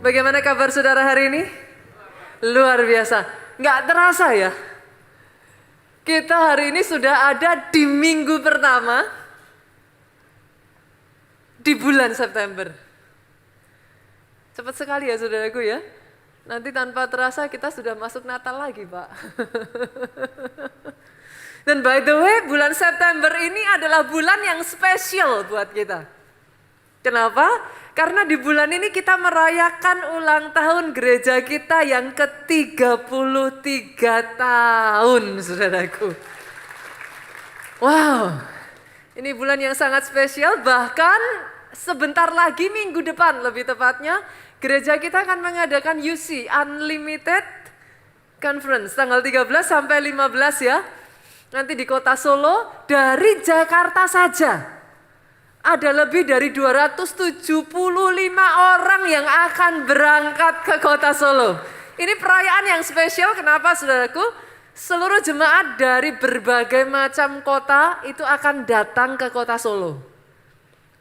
Bagaimana kabar saudara hari ini? Luar biasa. Nggak terasa ya? Kita hari ini sudah ada di minggu pertama di bulan September. Cepat sekali ya saudaraku ya. Nanti tanpa terasa kita sudah masuk Natal lagi Pak. Dan by the way bulan September ini adalah bulan yang spesial buat kita. Kenapa? Karena di bulan ini kita merayakan ulang tahun gereja kita yang ke-33 tahun, saudaraku. Wow, ini bulan yang sangat spesial, bahkan sebentar lagi minggu depan lebih tepatnya, gereja kita akan mengadakan UC, Unlimited Conference, tanggal 13 sampai 15 ya. Nanti di kota Solo, dari Jakarta saja. Ada lebih dari 275 orang yang akan berangkat ke kota Solo. Ini perayaan yang spesial, kenapa saudaraku? Seluruh jemaat dari berbagai macam kota itu akan datang ke kota Solo.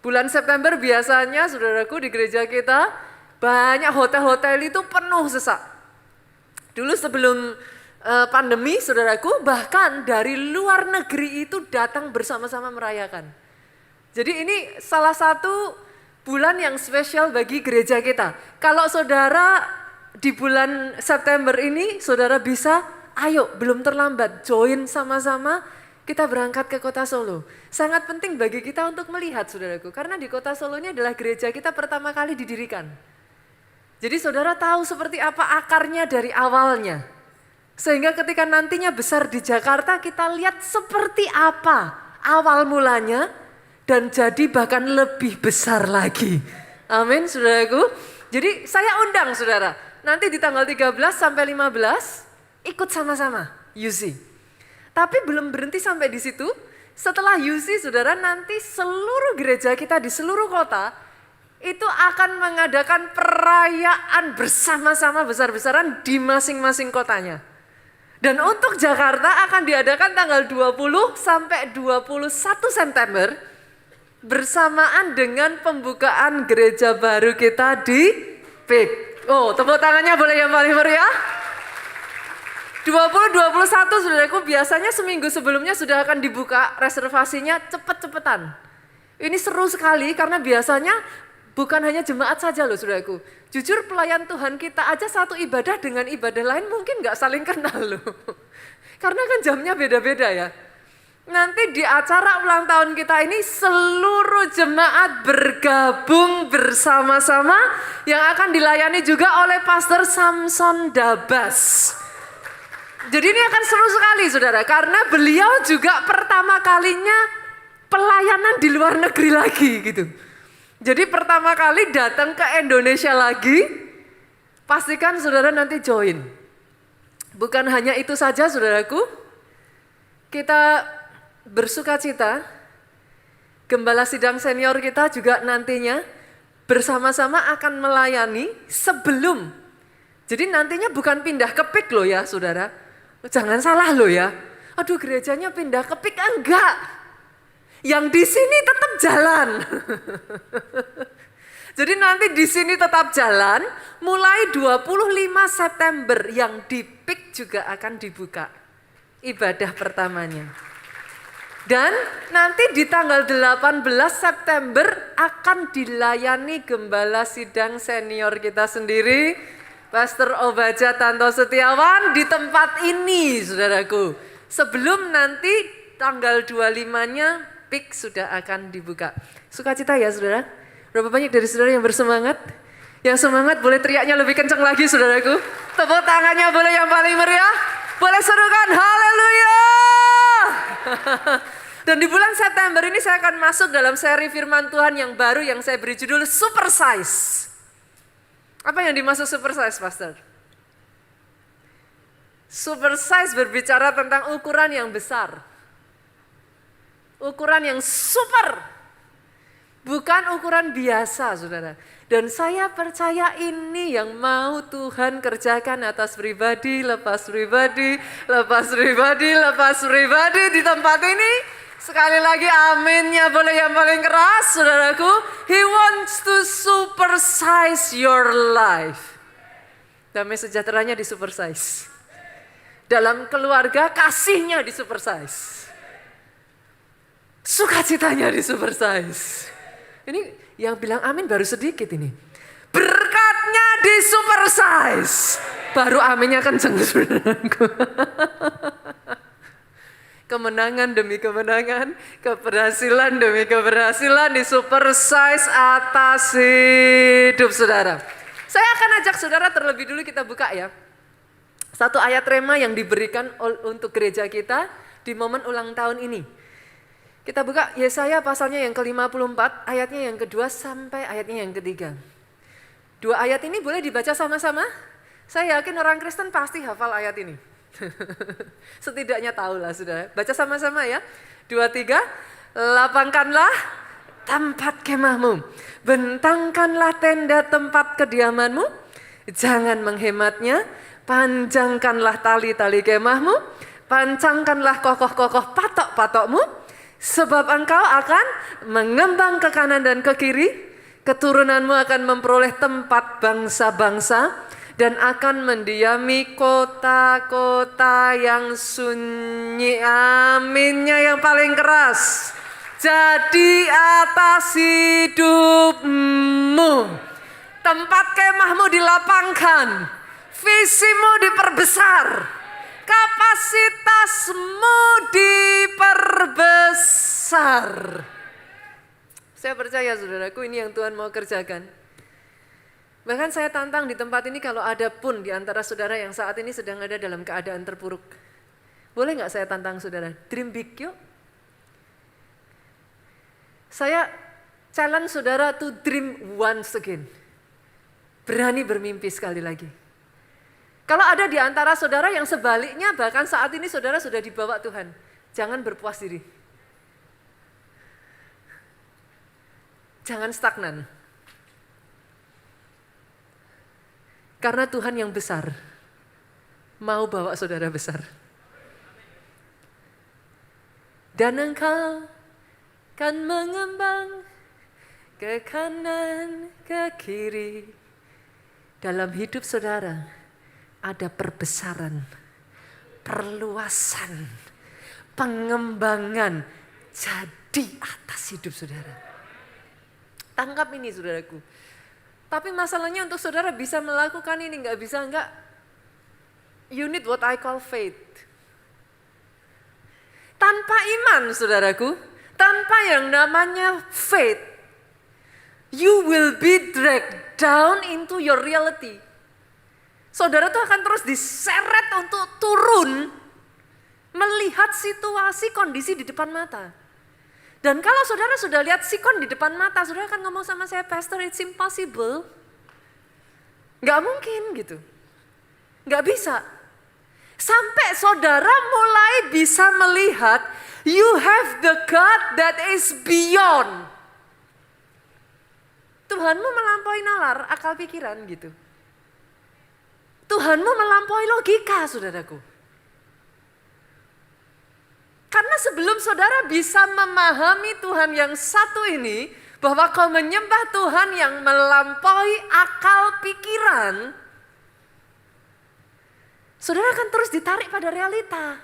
Bulan September biasanya saudaraku di gereja kita banyak hotel-hotel itu penuh sesak. Dulu sebelum pandemi saudaraku bahkan dari luar negeri itu datang bersama-sama merayakan. Jadi ini salah satu bulan yang spesial bagi gereja kita. Kalau saudara di bulan September ini, saudara bisa, ayo belum terlambat, join sama-sama kita berangkat ke kota Solo. Sangat penting bagi kita untuk melihat saudaraku, karena di kota Solo ini adalah gereja kita pertama kali didirikan. Jadi saudara tahu seperti apa akarnya dari awalnya. Sehingga ketika nantinya besar di Jakarta, kita lihat seperti apa awal mulanya, dan jadi bahkan lebih besar lagi. Amin saudaraku. Jadi saya undang saudara, nanti di tanggal 13 sampai 15 ikut sama-sama UC. Tapi belum berhenti sampai di situ. Setelah UC saudara, nanti seluruh gereja kita di seluruh kota itu akan mengadakan perayaan bersama-sama besar-besaran di masing-masing kotanya. Dan untuk Jakarta akan diadakan tanggal 20 sampai 21 September bersamaan dengan pembukaan gereja baru kita di PIK. Oh, tepuk tangannya boleh yang paling meriah? 20-21 saudaraku, biasanya seminggu sebelumnya sudah akan dibuka reservasinya cepet-cepetan. Ini seru sekali karena biasanya bukan hanya jemaat saja loh saudaraku. Jujur pelayan Tuhan kita aja satu ibadah dengan ibadah lain mungkin gak saling kenal loh. Karena kan jamnya beda-beda ya. Nanti di acara ulang tahun kita ini seluruh jemaat bergabung bersama-sama yang akan dilayani juga oleh Pastor Samson Dabas. Jadi ini akan seru sekali saudara, karena beliau juga pertama kalinya pelayanan di luar negeri lagi gitu. Jadi pertama kali datang ke Indonesia lagi, pastikan saudara nanti join. Bukan hanya itu saja saudaraku, kita bersuka cita, gembala sidang senior kita juga nantinya bersama-sama akan melayani sebelum. Jadi nantinya bukan pindah ke PIK loh ya saudara, jangan salah loh ya. Aduh gerejanya pindah ke PIK, enggak. Yang di sini tetap jalan. Jadi nanti di sini tetap jalan, mulai 25 September yang di PIK juga akan dibuka ibadah pertamanya. Dan nanti di tanggal 18 September akan dilayani gembala sidang senior kita sendiri, Pastor Obaja Tanto Setiawan di tempat ini saudaraku. Sebelum nanti tanggal 25-nya PIK sudah akan dibuka. Sukacita ya saudara? Berapa banyak dari saudara yang bersemangat? Yang semangat boleh teriaknya lebih kencang lagi saudaraku. Tepuk tangannya boleh yang paling meriah. Boleh serukan haleluya. Dan di bulan September ini saya akan masuk dalam seri firman Tuhan yang baru yang saya beri judul Super Size. Apa yang dimaksud super size, Pastor? Super size berbicara tentang ukuran yang besar. Ukuran yang super. Bukan ukuran biasa, saudara. Dan saya percaya ini yang mau Tuhan kerjakan atas pribadi, lepas pribadi, lepas pribadi, lepas pribadi di tempat ini. Sekali lagi aminnya boleh yang paling keras, saudaraku. He wants to supersize your life. Damai sejahteranya di supersize. Dalam keluarga kasihnya di supersize. Sukacitanya di supersize. Ini yang bilang amin baru sedikit ini. Berkatnya di supersize. Baru aminnya kenceng, saudaraku. Kemenangan demi kemenangan, keberhasilan demi keberhasilan di supersize atas hidup saudara. Saya akan ajak saudara terlebih dulu kita buka ya. Satu ayat rema yang diberikan untuk gereja kita di momen ulang tahun ini. Kita buka Yesaya pasalnya yang ke-54, ayatnya yang kedua sampai ayatnya yang ketiga. Dua ayat ini boleh dibaca sama-sama? Saya yakin orang Kristen pasti hafal ayat ini. Setidaknya tahulah saudara. Baca sama-sama ya. 2, 3. Lapangkanlah tempat kemahmu. Bentangkanlah tenda tempat kediamanmu. Jangan menghematnya. Panjangkanlah tali-tali kemahmu. Pancangkanlah kokoh-kokoh patok-patokmu. Sebab engkau akan mengembang ke kanan dan ke kiri. Keturunanmu akan memperoleh tempat bangsa-bangsa. Dan akan mendiami kota-kota yang sunyi. Aminnya yang paling keras. Jadi atas hidupmu. Tempat kemahmu dilapangkan. Visimu diperbesar. Kapasitasmu diperbesar. Saya percaya saudaraku ini yang Tuhan mau kerjakan. Bahkan saya tantang di tempat ini kalau ada pun di antara saudara yang saat ini sedang ada dalam keadaan terpuruk. Boleh gak saya tantang saudara? Dream big yuk. Saya challenge saudara to dream once again. Berani bermimpi sekali lagi. Kalau ada di antara saudara yang sebaliknya bahkan saat ini saudara sudah dibawa Tuhan. Jangan berpuas diri. Jangan stagnan. Karena Tuhan yang besar mau bawa saudara besar. Dan engkau kan mengembang ke kanan, ke kiri. Dalam hidup saudara ada perbesaran, perluasan, pengembangan jadi atas hidup saudara. Tangkap ini saudaraku. Tapi masalahnya untuk saudara bisa melakukan ini, nggak bisa enggak. You need what I call faith. Tanpa iman saudaraku, tanpa yang namanya faith, you will be dragged down into your reality. Saudara tuh akan terus diseret untuk turun, melihat situasi kondisi di depan mata. Dan kalau saudara sudah lihat sikon di depan mata, saudara akan ngomong sama saya, Pastor, it's impossible. Gak mungkin gitu. Gak bisa. Sampai saudara mulai bisa melihat, you have the God that is beyond. Tuhanmu melampaui nalar, akal pikiran gitu. Tuhanmu melampaui logika, saudaraku. Karena sebelum saudara bisa memahami Tuhan yang satu ini, bahwa kau menyembah Tuhan yang melampaui akal pikiran, saudara akan terus ditarik pada realita.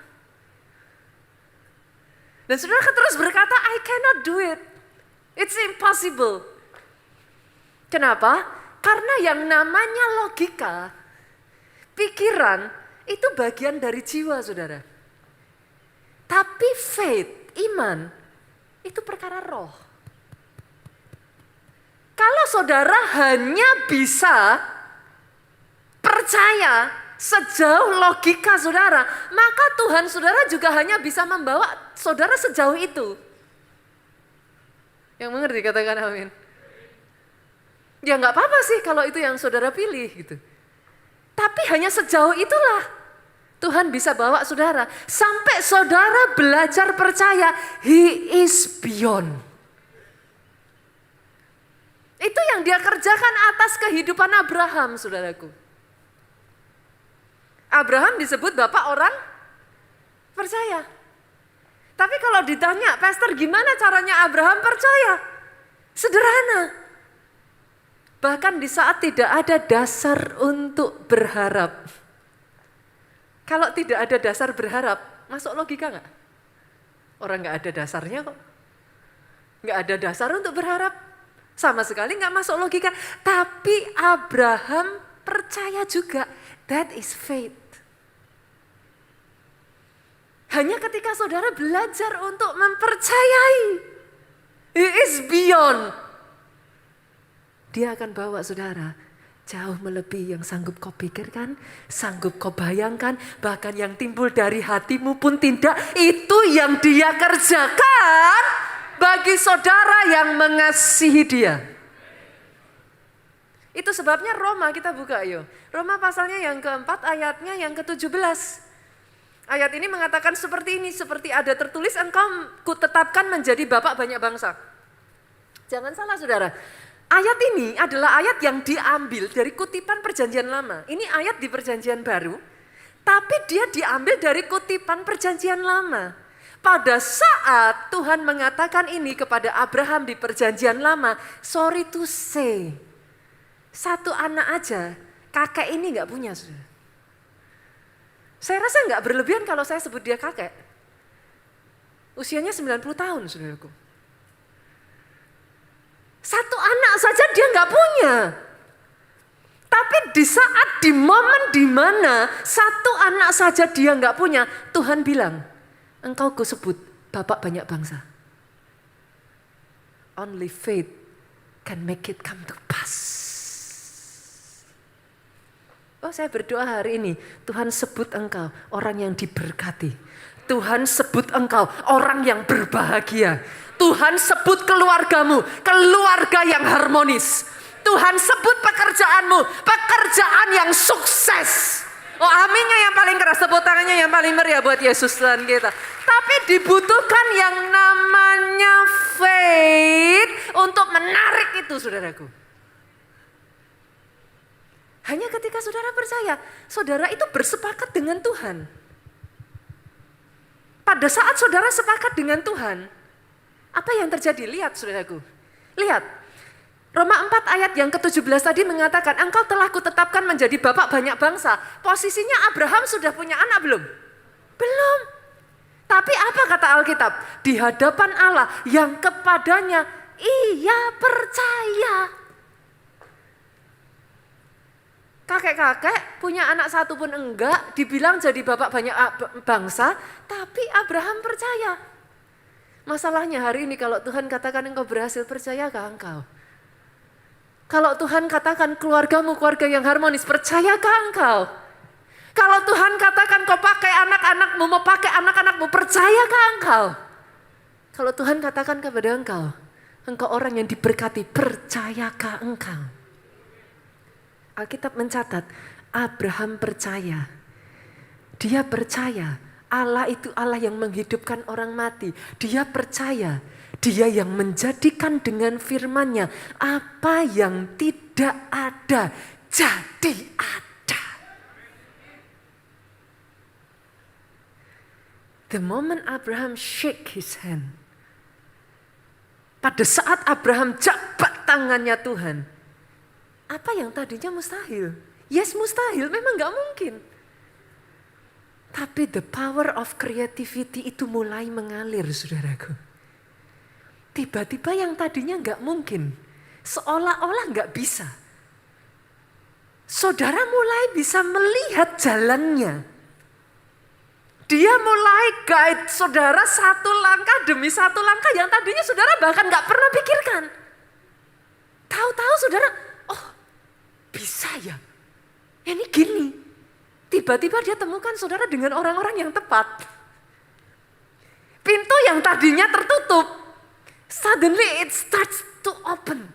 Dan saudara akan terus berkata, I cannot do it. It's impossible. Kenapa? Karena yang namanya logika, pikiran, itu bagian dari jiwa saudara. Tapi faith, iman, itu perkara roh. Kalau saudara hanya bisa percaya sejauh logika saudara, maka Tuhan saudara juga hanya bisa membawa saudara sejauh itu. Yang mengerti katakan amin. Ya nggak apa-apa sih kalau itu yang saudara pilih gitu. Tapi hanya sejauh itulah Tuhan bisa bawa saudara. Sampai saudara belajar percaya, He is beyond. Itu yang dia kerjakan atas kehidupan Abraham, saudaraku. Abraham disebut bapak orang percaya. Tapi kalau ditanya, Pastor gimana caranya Abraham percaya? Sederhana. Bahkan di saat tidak ada dasar untuk berharap. Kalau tidak ada dasar berharap, masuk logika nggak? Orang nggak ada dasarnya kok. Nggak ada dasar untuk berharap. Sama sekali nggak masuk logika. Tapi Abraham percaya juga. That is faith. Hanya ketika saudara belajar untuk mempercayai, he is beyond. Dia akan bawa saudara jauh melebihi yang sanggup kau pikirkan, sanggup kau bayangkan, bahkan yang timbul dari hatimu pun tidak. Itu yang dia kerjakan bagi saudara yang mengasihi dia. Itu sebabnya Roma, kita buka yuk. Roma pasalnya yang keempat, ayatnya yang ke-17. Ayat ini mengatakan seperti ini, seperti ada tertulis engkau kutetapkan menjadi bapak banyak bangsa. Jangan salah saudara, ayat ini adalah ayat yang diambil dari kutipan perjanjian lama. Ini ayat di perjanjian baru, tapi dia diambil dari kutipan perjanjian lama. Pada saat Tuhan mengatakan ini kepada Abraham di perjanjian lama, sorry to say, satu anak aja kakek ini gak punya saudara. Saya rasa nggak berlebihan kalau saya sebut dia kakek. Usianya 90 tahun, saudaraku. Satu anak saja dia nggak punya. Tapi di momen di mana satu anak saja dia nggak punya, Tuhan bilang, engkau kusebut bapak banyak bangsa. Only faith can make it come to pass. Oh, saya berdoa hari ini, Tuhan sebut engkau orang yang diberkati. Tuhan sebut engkau orang yang berbahagia. Tuhan sebut keluargamu, keluarga yang harmonis. Tuhan sebut pekerjaanmu, pekerjaan yang sukses. Oh, aminnya yang paling keras, tepuk tangannya yang paling meriah buat Yesus Tuhan kita. Tapi dibutuhkan yang namanya faith untuk menarik itu, saudaraku. Hanya ketika saudara percaya, saudara itu bersepakat dengan Tuhan. Pada saat saudara sepakat dengan Tuhan, apa yang terjadi? Lihat saudaraku, lihat. Roma 4 ayat yang ke-17 tadi mengatakan, engkau telah kutetapkan menjadi bapak banyak bangsa. Posisinya Abraham sudah punya anak belum? Belum. Tapi apa kata Alkitab? Di hadapan Allah yang kepadanya ia percaya. Kakek-kakek punya anak satu pun enggak, dibilang jadi bapak banyak bangsa, tapi Abraham percaya. Masalahnya hari ini kalau Tuhan katakan engkau berhasil, percayakah engkau? Kalau Tuhan katakan keluargamu keluarga yang harmonis, percayakah engkau? Kalau Tuhan katakan kau pakai anak-anakmu, mau pakai anak-anakmu, percayakah engkau? Kalau Tuhan katakan kepada engkau, engkau orang yang diberkati, percayakah engkau? Alkitab mencatat, Abraham percaya. Dia percaya Allah itu Allah yang menghidupkan orang mati. Dia percaya Dia yang menjadikan dengan firman-Nya apa yang tidak ada jadi ada. The moment Abraham shake his hand, pada saat Abraham jabat tangannya Tuhan, apa yang tadinya mustahil? Yes, mustahil, memang gak mungkin. Tapi the power of creativity itu mulai mengalir, saudaraku. Tiba-tiba yang tadinya gak mungkin, seolah-olah gak bisa. Saudara mulai bisa melihat jalannya. Dia mulai guide saudara satu langkah demi satu langkah yang tadinya saudara bahkan gak pernah pikirkan. Tahu-tahu saudara, oh, bisa ya, ini gini. Tiba-tiba dia temukan saudara dengan orang-orang yang tepat. Pintu yang tadinya tertutup, suddenly it starts to open.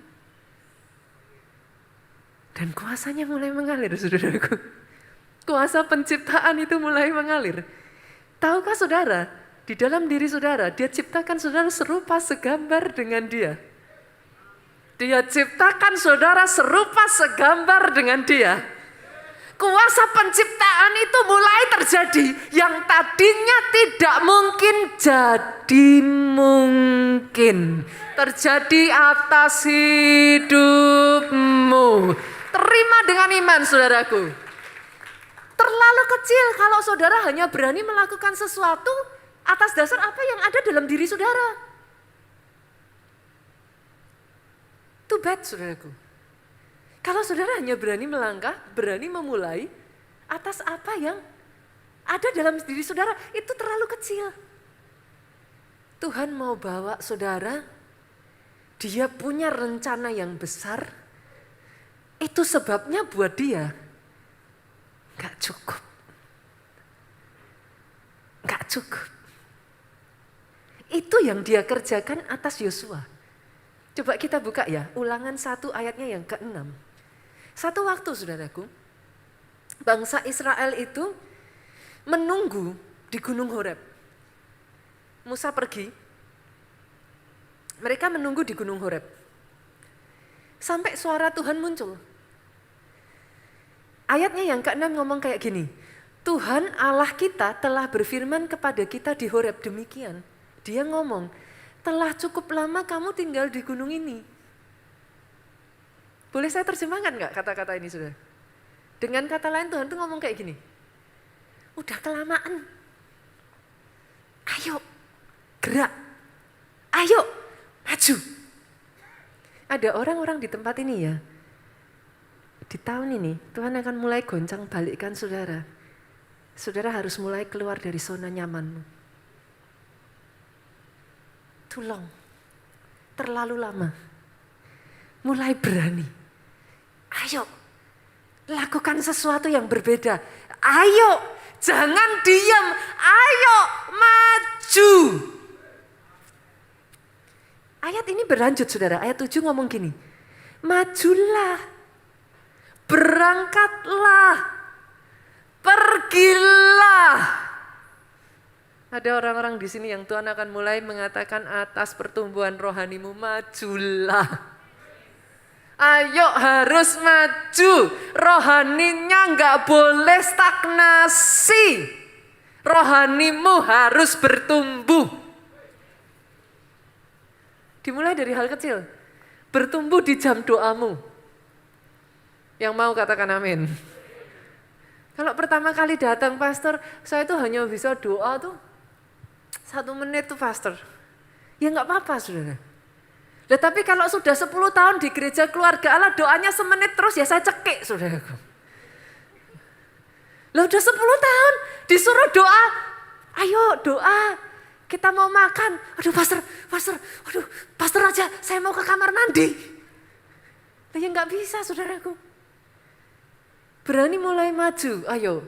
Dan kuasanya mulai mengalir, saudaraku. Kuasa penciptaan itu mulai mengalir. Tahukah saudara, di dalam diri saudara, dia ciptakan saudara serupa segambar dengan dia. Dia ciptakan saudara serupa segambar dengan dia. kuasa penciptaan itu mulai terjadi. Yang tadinya tidak mungkin jadi mungkin. Terjadi atas hidupmu. Terima dengan iman, saudaraku. Terlalu kecil kalau saudara hanya berani melakukan sesuatu atas dasar apa yang ada dalam diri saudara. Too bad, saudaraku. Kalau saudara hanya berani melangkah, berani memulai atas apa yang ada dalam diri saudara, itu terlalu kecil. Tuhan mau bawa saudara, dia punya rencana yang besar, itu sebabnya buat dia gak cukup. Gak cukup. Itu yang dia kerjakan atas Yosua. Coba kita buka ya, Ulangan 1 ayatnya yang ke-6. Satu waktu, saudaraku, bangsa Israel itu menunggu di Gunung Horeb. Musa pergi, mereka menunggu di Gunung Horeb. Sampai suara Tuhan muncul. Ayatnya yang ke-6 ngomong kayak gini, Tuhan Allah kita telah berfirman kepada kita di Horeb demikian. Dia ngomong, telah cukup lama kamu tinggal di gunung ini. Boleh saya terjemahkan nggak kata-kata ini, saudara? Dengan kata lain Tuhan tuh ngomong kayak gini, udah kelamaan, ayo gerak, ayo maju. Ada orang-orang di tempat ini ya, di tahun ini Tuhan akan mulai goncang balikkan saudara. Saudara harus mulai keluar dari zona nyamanmu. Too long, terlalu lama. Mulai berani. Ayo, lakukan sesuatu yang berbeda. Ayo, jangan diam. Ayo, maju. Ayat ini berlanjut, saudara. Ayat 7 ngomong gini, majulah, berangkatlah, pergilah. Ada orang-orang di sini yang Tuhan akan mulai mengatakan atas pertumbuhan rohanimu, majulah. Ayo harus maju, rohaninya nggak boleh stagnasi. Rohanimu harus bertumbuh. Dimulai dari hal kecil, bertumbuh di jam doamu. Yang mau katakan amin. Kalau pertama kali datang pastor, saya tuh hanya bisa doa tuh 1 menit tuh pastor. Ya nggak apa-apa, saudara. Nah, tapi kalau sudah 10 tahun di gereja keluarga Allah, doanya semenit terus ya saya cekik, saudaraku. Lah udah 10 tahun disuruh doa, ayo doa, kita mau makan. Aduh pastor, aduh pastor aja, saya mau ke kamar mandi. Lah ya nggak bisa, saudaraku. Berani mulai maju, ayo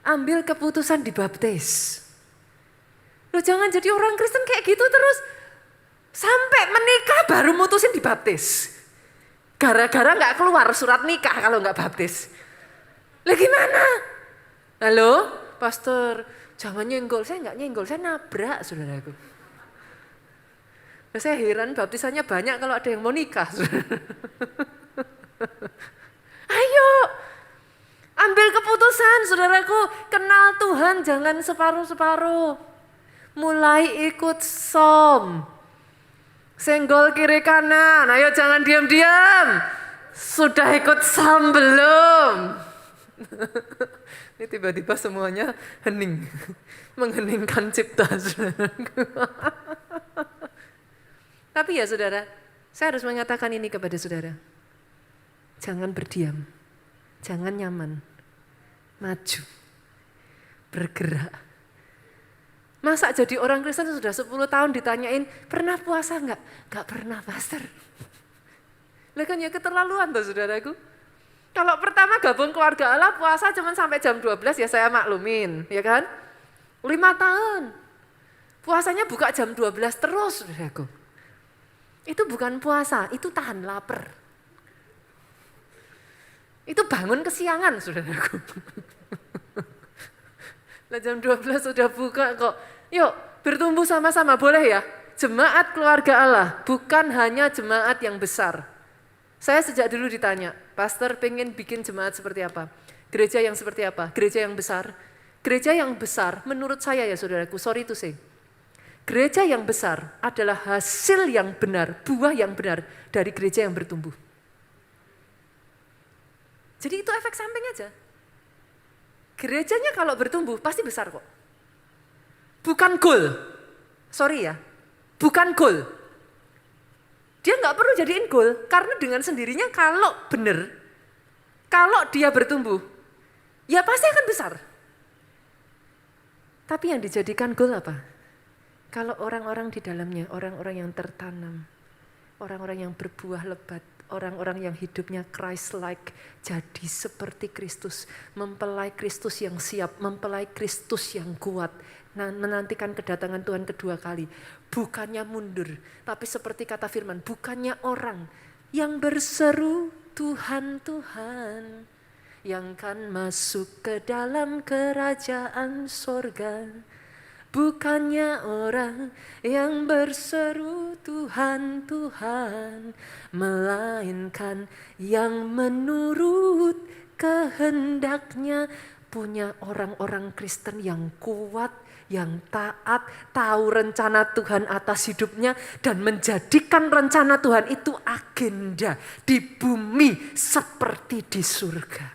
ambil keputusan dibaptis. Loh jangan jadi orang Kristen kayak gitu terus. Sampai menikah baru mutusin dibaptis. Gara-gara gak keluar surat nikah kalau gak baptis. Lah gimana? Halo, pastor, jangan nyenggol. Saya gak nyenggol, saya nabrak, saudaraku. Nah, saya heran baptisannya banyak kalau ada yang mau nikah. Ayo, ambil keputusan, saudaraku. Kenal Tuhan, jangan separuh-separuh. Mulai ikut som. Senggol kiri kanan, ayo jangan diam-diam. Sudah ikut som belum? Ini tiba-tiba semuanya hening. Mengheningkan cipta. Tapi ya saudara, saya harus mengatakan ini kepada saudara. Jangan berdiam, jangan nyaman. Maju, bergerak. Masa jadi orang Kristen sudah 10 tahun ditanyain, pernah puasa enggak? Enggak pernah, pastor. Lah kan ya keterlaluan tuh saudaraku. Kalau pertama gabung keluarga Allah puasa cuma sampai jam 12 ya saya maklumin, ya kan? 5 tahun. Puasanya buka jam 12 terus, saudaraku. Itu bukan puasa, itu tahan lapar. Itu bangun kesiangan, saudaraku. Lah jam 12 sudah buka kok. Yuk bertumbuh sama-sama, boleh ya? Jemaat keluarga Allah bukan hanya jemaat yang besar. Saya sejak dulu ditanya, Pastor pengen bikin jemaat seperti apa? Gereja yang seperti apa? Gereja yang besar. Gereja yang besar menurut saya ya saudaraku, sorry to say. Gereja yang besar adalah hasil yang benar, buah yang benar dari gereja yang bertumbuh. Jadi itu efek samping aja. Gerejanya kalau bertumbuh pasti besar kok. Bukan goal. Sorry ya, bukan goal. Dia nggak perlu jadiin goal, karena dengan sendirinya kalau benar, kalau dia bertumbuh, ya pasti akan besar. Tapi yang dijadikan goal apa? Kalau orang-orang di dalamnya, orang-orang yang tertanam, orang-orang yang berbuah lebat, orang-orang yang hidupnya Christ-like, jadi seperti Kristus, mempelai Kristus yang siap, mempelai Kristus yang kuat, menantikan kedatangan Tuhan kedua kali. Bukannya mundur, tapi seperti kata firman, bukannya orang yang berseru Tuhan, Tuhan, yang kan masuk ke dalam kerajaan sorga. Bukannya orang yang berseru Tuhan, Tuhan, melainkan yang menurut kehendaknya. Punya orang-orang Kristen yang kuat, yang taat, tahu rencana Tuhan atas hidupnya, dan menjadikan rencana Tuhan itu agenda di bumi seperti di surga.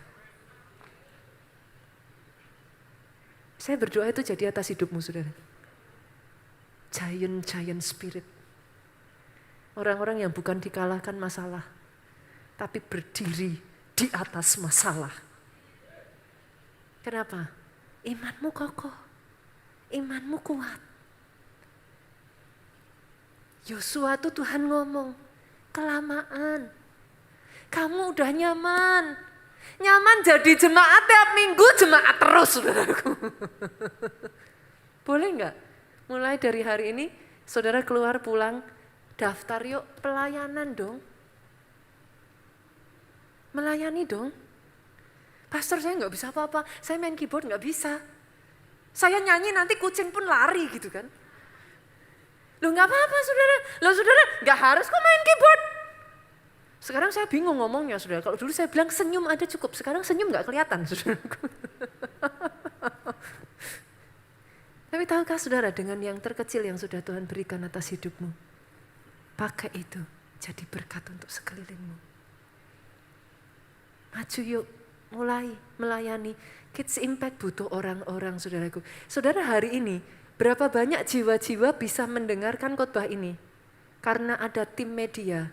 Saya berdoa itu jadi atas hidupmu, saudara. Giant spirit. Orang-orang yang bukan dikalahkan masalah, tapi berdiri di atas masalah. Kenapa? Imanmu kokoh, imanmu kuat. Yosua tuh Tuhan ngomong, kelamaan. Kamu udah nyaman. Nyaman jadi jemaat tiap minggu, jemaat terus, saudaraku. Boleh enggak? Mulai dari hari ini, saudara keluar pulang, daftar yuk pelayanan dong. Melayani dong. Pastor saya nggak bisa apa-apa, saya main keyboard nggak bisa. Saya nyanyi nanti kucing pun lari gitu kan. Loh nggak apa-apa saudara, loh saudara nggak harus kok main keyboard. Sekarang saya bingung ngomongnya saudara, kalau dulu saya bilang senyum aja cukup, sekarang senyum nggak kelihatan saudaraku. Tapi tahukah saudara dengan yang terkecil yang sudah Tuhan berikan atas hidupmu, pakai itu jadi berkat untuk sekelilingmu. Maju yuk. Mulai melayani. Kids Impact butuh orang-orang saudaraku. Saudara hari ini berapa banyak jiwa-jiwa bisa mendengarkan khotbah ini? Karena ada tim media.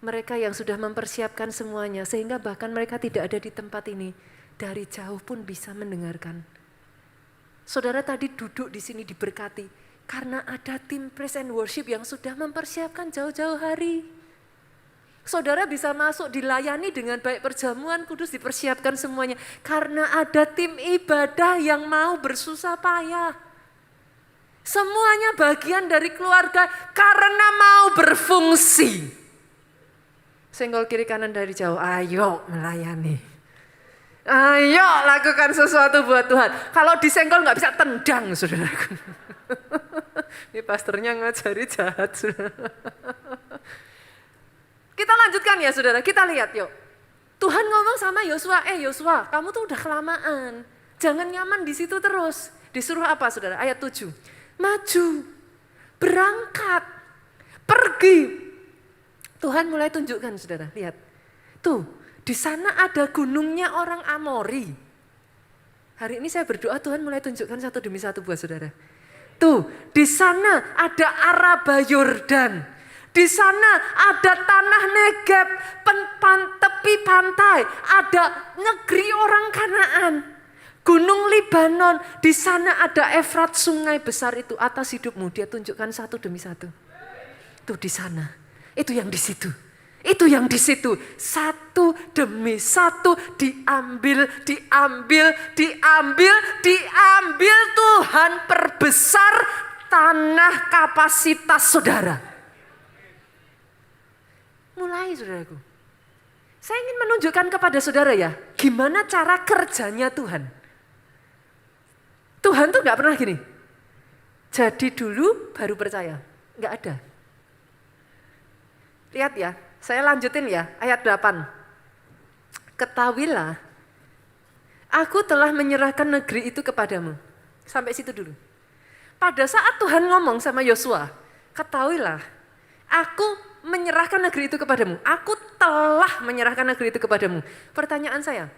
Mereka yang sudah mempersiapkan semuanya sehingga bahkan mereka tidak ada di tempat ini. Dari jauh pun bisa mendengarkan. Saudara tadi duduk di sini diberkati karena ada tim praise and worship yang sudah mempersiapkan jauh-jauh hari. Saudara bisa masuk dilayani dengan baik, perjamuan kudus dipersiapkan semuanya. Karena ada tim ibadah yang mau bersusah payah. Semuanya bagian dari keluarga karena mau berfungsi. Senggol kiri kanan dari jauh, ayo melayani. Ayo lakukan sesuatu buat Tuhan. Kalau disenggol gak bisa tendang saudaraku. Ini pastornya ngajari jahat saudara. Kita lanjutkan ya saudara, kita lihat yuk. Tuhan ngomong sama Yosua, Yosua, kamu tuh udah kelamaan. Jangan nyaman di situ terus. Disuruh apa saudara? Ayat 7. Maju, berangkat, pergi. Tuhan mulai tunjukkan saudara, lihat. Tuh, di sana ada gunungnya orang Amori. Hari ini saya berdoa Tuhan mulai tunjukkan satu demi satu buat saudara. Tuh, di sana ada Araba Yordan. Di sana ada tanah Negeb, tepi pantai, ada negeri orang Kanaan, Gunung Libanon. Di sana ada Efrat, sungai besar itu atas hidupmu. Dia tunjukkan satu demi satu. Itu di sana, itu yang di situ, itu yang di situ. Satu demi satu diambil. Tuhan perbesar tanah kapasitas saudara. Mulai saudaraku. Saya ingin menunjukkan kepada saudara ya, gimana cara kerjanya Tuhan. Tuhan tuh gak pernah gini, jadi dulu baru percaya. Gak ada. Lihat ya, Saya lanjutin ya, ayat 8. Ketahuilah, aku telah menyerahkan negeri itu kepadamu. Sampai situ dulu. Pada saat Tuhan ngomong sama Yosua, ketahuilah, aku menyerahkan negeri itu kepadamu. Aku telah menyerahkan negeri itu kepadamu. Pertanyaan saya,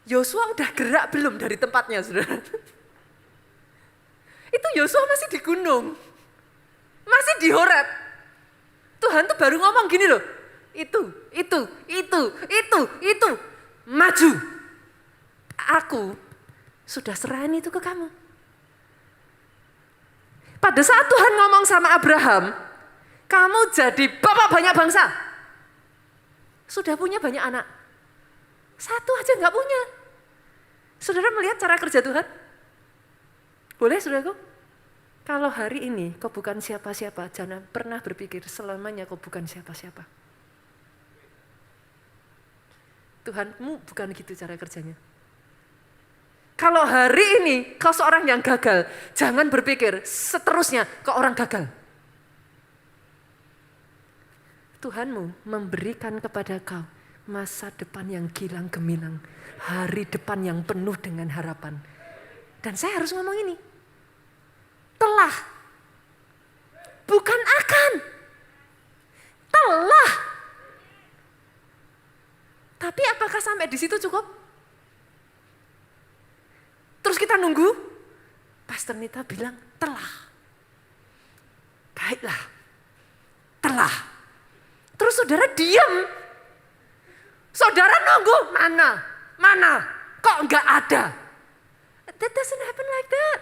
Yosua udah gerak belum dari tempatnya, saudara? Itu Yosua masih di gunung, masih di Horeb. Tuhan tuh baru ngomong gini loh, itu, maju. Aku sudah serahin itu ke kamu. Pada saat Tuhan ngomong sama Abraham, kamu jadi bapak banyak bangsa. Sudah punya banyak anak. Satu aja nggak punya. Saudara melihat cara kerja Tuhan? Boleh saudaraku? Kalau hari ini kau bukan siapa-siapa, jangan pernah berpikir selamanya kau bukan siapa-siapa. Tuhanmu bukan gitu cara kerjanya. Kalau hari ini kau seorang yang gagal, jangan berpikir seterusnya kau orang gagal. Tuhanmu memberikan kepada kau masa depan yang gilang gemilang, hari depan yang penuh dengan harapan. Dan saya harus ngomong ini, telah, bukan akan, telah. Tapi apakah sampai di situ cukup? Terus kita nunggu, Pastor Nita bilang telah. Baiklah, telah. Terus saudara diam. Saudara nunggu, mana, kok enggak ada? That doesn't happen like that.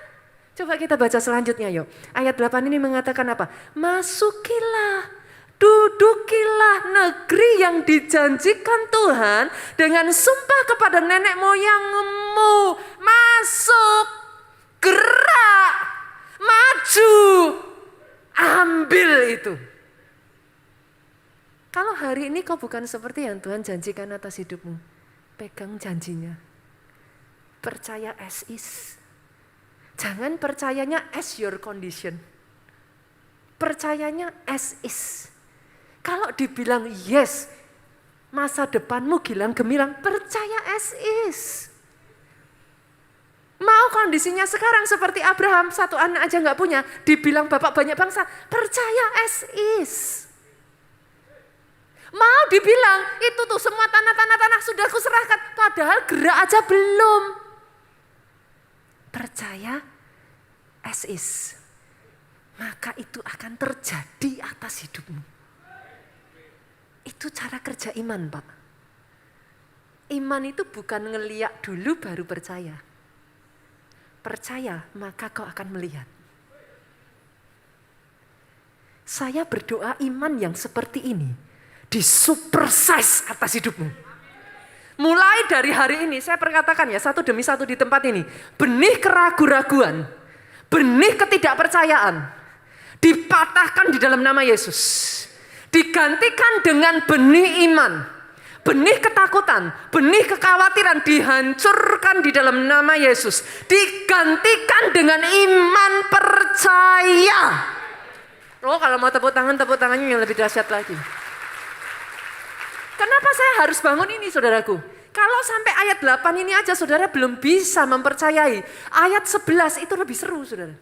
Coba kita baca selanjutnya yuk. Ayat 8 ini mengatakan apa? Masukilah, dudukilah negeri yang dijanjikan Tuhan dengan sumpah kepada nenek moyangmu. Masuk, gerak, maju, ambil itu. Kalau hari ini kau bukan seperti yang Tuhan janjikan atas hidupmu, pegang janjinya. Percaya as is. Jangan percayanya as your condition. Percayanya as is. Kalau dibilang yes, masa depanmu gilang gemilang, percaya as is. Mau kondisinya sekarang seperti Abraham, satu anak aja gak punya, dibilang bapak banyak bangsa, percaya as is. Mau dibilang itu tuh semua tanah sudah kuserahkan, padahal gerak aja belum. Percaya as is, maka itu akan terjadi atas hidupmu. Itu cara kerja iman, Pak. Iman itu bukan ngeliat dulu baru percaya. Percaya maka kau akan melihat. Saya berdoa iman yang seperti ini disupersize atas hidupmu. Mulai dari hari ini, saya perkatakan ya, satu demi satu di tempat ini, benih keraguan-raguan, benih ketidakpercayaan, dipatahkan di dalam nama Yesus. Digantikan dengan benih iman, benih ketakutan, benih kekhawatiran, dihancurkan di dalam nama Yesus. Digantikan dengan iman percaya. Oh, kalau mau tepuk tangannya yang lebih dahsyat lagi. Kenapa saya harus bangun ini, saudaraku? Kalau sampai ayat 8 ini aja saudara belum bisa mempercayai, ayat 11 itu lebih seru, saudara.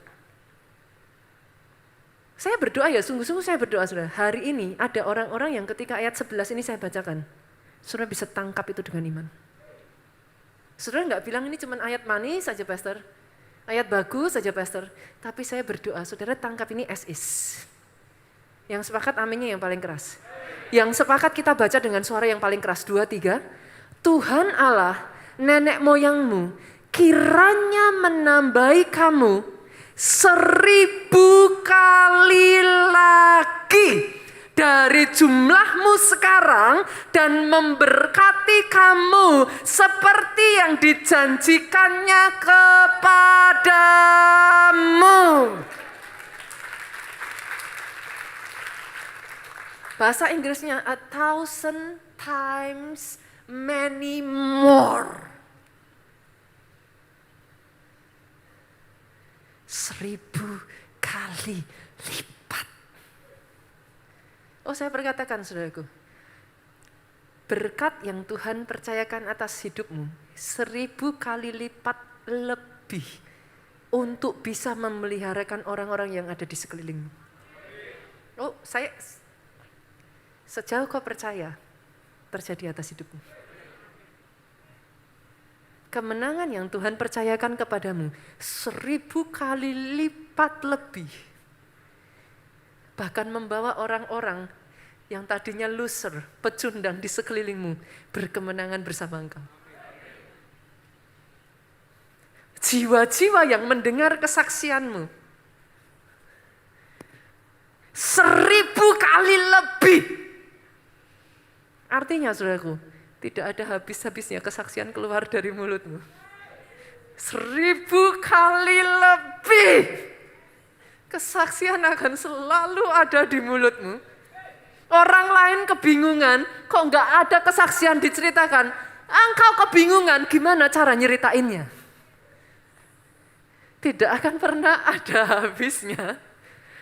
Saya berdoa ya, sungguh-sungguh saya berdoa, saudara. Hari ini ada orang-orang yang ketika ayat 11 ini saya bacakan, saudara bisa tangkap itu dengan iman. Saudara nggak bilang ini cuma ayat manis saja, Pastor. Ayat bagus saja, Pastor. Tapi saya berdoa, saudara tangkap ini as is. Yang sepakat aminnya yang paling keras. Yang sepakat kita baca dengan suara yang paling keras. 2, 3. Tuhan Allah, nenek moyangmu, kiranya menambahi kamu 1000 kali lagi dari jumlahmu sekarang dan memberkati kamu seperti yang dijanjikannya kepadamu. Bahasa Inggrisnya 1,000 times many more. 1000 kali lipat. Oh, saya perkatakan, saudaraku, berkat yang Tuhan percayakan atas hidupmu 1000 kali lipat lebih untuk bisa memeliharakan orang-orang yang ada di sekelilingmu. Oh, sejauh kau percaya terjadi atas hidupmu. Kemenangan yang Tuhan percayakan kepadamu 1000 kali lipat lebih. Bahkan membawa orang-orang yang tadinya loser, pecundang di sekelilingmu berkemenangan bersama engkau. Jiwa-jiwa yang mendengar kesaksianmu 1000 kali lebih. Artinya saudaraku, tidak ada habis-habisnya kesaksian keluar dari mulutmu. 1000 kali lebih. Kesaksian akan selalu ada di mulutmu. Orang lain kebingungan, kok nggak ada kesaksian diceritakan. Engkau kebingungan, gimana cara nyeritainnya? Tidak akan pernah ada habisnya.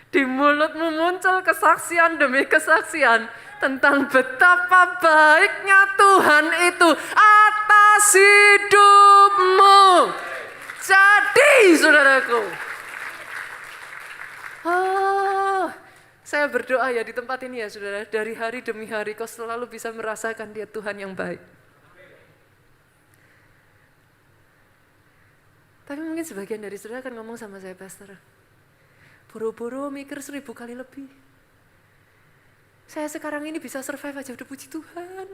Di mulutmu muncul kesaksian demi kesaksian tentang betapa baiknya Tuhan itu atas hidupmu. Jadi saudaraku, saya berdoa ya di tempat ini ya saudara, dari hari demi hari kau selalu bisa merasakan Dia Tuhan yang baik. Tapi mungkin sebagian dari saudara akan ngomong sama saya, Pastor, boro-boro mikir 1000 kali lebih. Saya sekarang ini bisa survive aja udah puji Tuhan.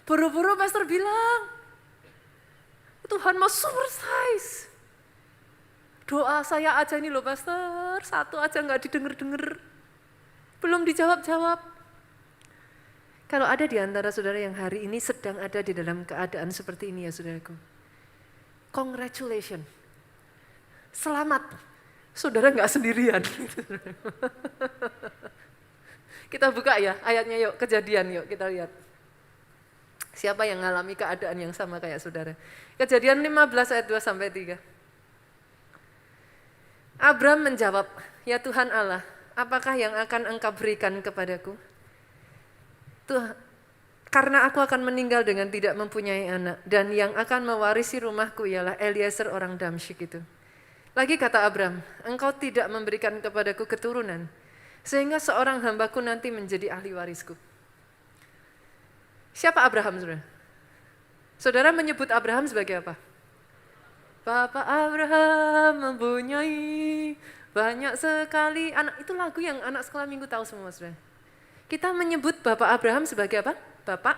Boro-boro Pastor bilang, Tuhan mau super size. Doa saya aja ini loh Pastor, satu aja gak didengar-dengar. Belum dijawab-jawab. Kalau ada di antara saudara yang hari ini sedang ada di dalam keadaan seperti ini ya saudaraku. Congratulations. Selamat. Saudara gak sendirian. Kita buka ya ayatnya yuk, Kejadian yuk kita lihat. Siapa yang mengalami keadaan yang sama kayak saudara. Kejadian 15 ayat 2 sampai 3. Abram menjawab, ya Tuhan Allah, apakah yang akan engkau berikan kepadaku? Tuhan, karena aku akan meninggal dengan tidak mempunyai anak, dan yang akan mewarisi rumahku ialah Eliezer orang Damsyik itu. Lagi kata Abram, engkau tidak memberikan kepadaku keturunan, sehingga seorang hambaku nanti menjadi ahli warisku. Siapa Abraham, saudara? Saudara menyebut Abraham sebagai apa? Bapak Abraham mempunyai banyak sekali anak. Itu lagu yang anak sekolah minggu tahu semua, saudara. Kita menyebut Bapak Abraham sebagai apa? Bapak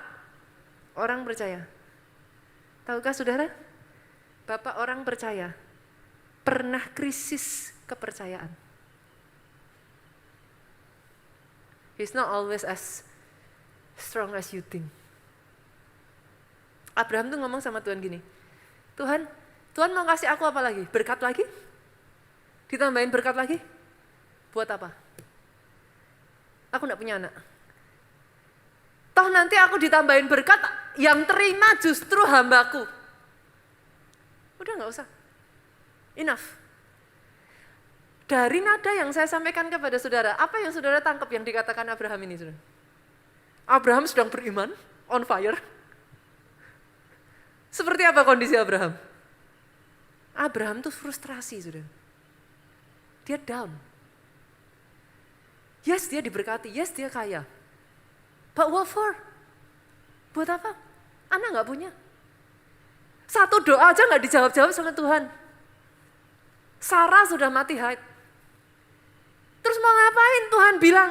orang percaya. Tahukah saudara? Bapak orang percaya pernah krisis kepercayaan. He's not always as strong as you think. Abraham tuh ngomong sama Tuhan gini, Tuhan mau kasih aku apa lagi? Berkat lagi? Ditambahin berkat lagi? Buat apa? Aku enggak punya anak. Toh nanti aku ditambahin berkat, yang terima justru hambaku. Udah enggak usah. Enough. Dari nada yang saya sampaikan kepada saudara, apa yang saudara tangkap yang dikatakan Abraham ini, saudara? Abraham sedang beriman, on fire. Seperti apa kondisi Abraham? Abraham tuh frustrasi, saudara. Dia down. Yes, dia diberkati. Yes, dia kaya. But what for? Buat apa? Anak gak punya. Satu doa aja gak dijawab-jawab sama Tuhan. Sarah sudah mati haid. Terus mau ngapain? Tuhan bilang,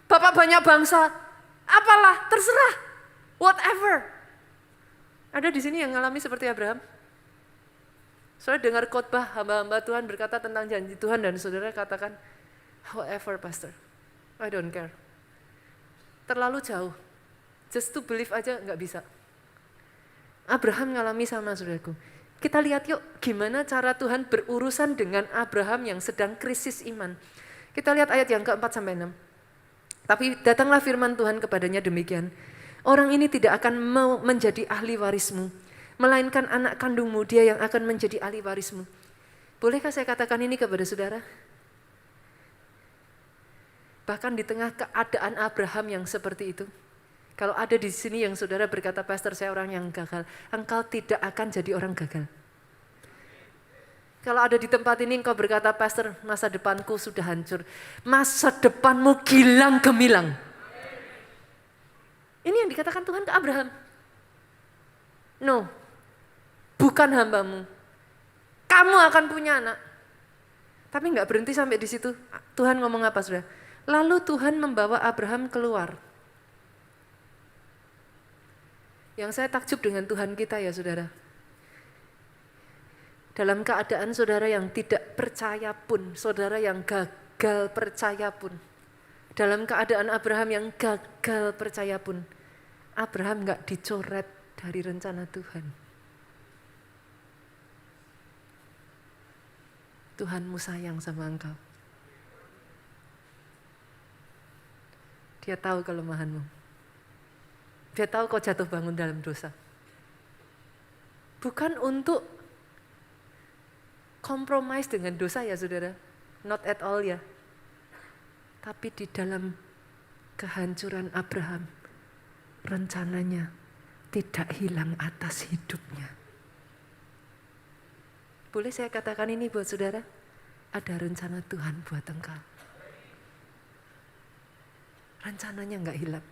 Bapak banyak bangsa. Apalah, terserah. Whatever. Ada di sini yang ngalami seperti Abraham? Saudara dengar khotbah hamba-hamba Tuhan berkata tentang janji Tuhan dan saudara katakan, whatever Pastor. I don't care. Terlalu jauh. Just to believe aja nggak bisa. Abraham ngalami sama saudaraku. Kita lihat yuk gimana cara Tuhan berurusan dengan Abraham yang sedang krisis iman. Kita lihat ayat yang ke-4 sampai 6. Tapi datanglah firman Tuhan kepadanya demikian. Orang ini tidak akan mau menjadi ahli warismu, melainkan anak kandungmu dia yang akan menjadi ahli warismu. Bolehkah saya katakan ini kepada saudara? Bahkan di tengah keadaan Abraham yang seperti itu. Kalau ada di sini yang saudara berkata, pastor saya orang yang gagal, engkau tidak akan jadi orang gagal. Kalau ada di tempat ini engkau berkata, pastor masa depanku sudah hancur. Masa depanmu gilang gemilang. Ini yang dikatakan Tuhan ke Abraham. No, bukan hambamu. Kamu akan punya anak. Tapi enggak berhenti sampai di situ. Tuhan ngomong apa saudara? Lalu Tuhan membawa Abraham keluar. Yang saya takjub dengan Tuhan kita ya saudara. Dalam keadaan saudara yang tidak percaya pun, saudara yang gagal percaya pun, dalam keadaan Abraham yang gagal percaya pun, Abraham enggak dicoret dari rencana Tuhan. Tuhanmu sayang sama engkau. Dia tahu kelemahanmu. Dia tahu kau jatuh bangun dalam dosa. Bukan untuk compromise dengan dosa ya saudara. Not at all ya. Tapi di dalam kehancuran Abraham, rencananya tidak hilang atas hidupnya. Boleh saya katakan ini buat saudara? Ada rencana Tuhan buat engkau. Rencananya enggak hilang.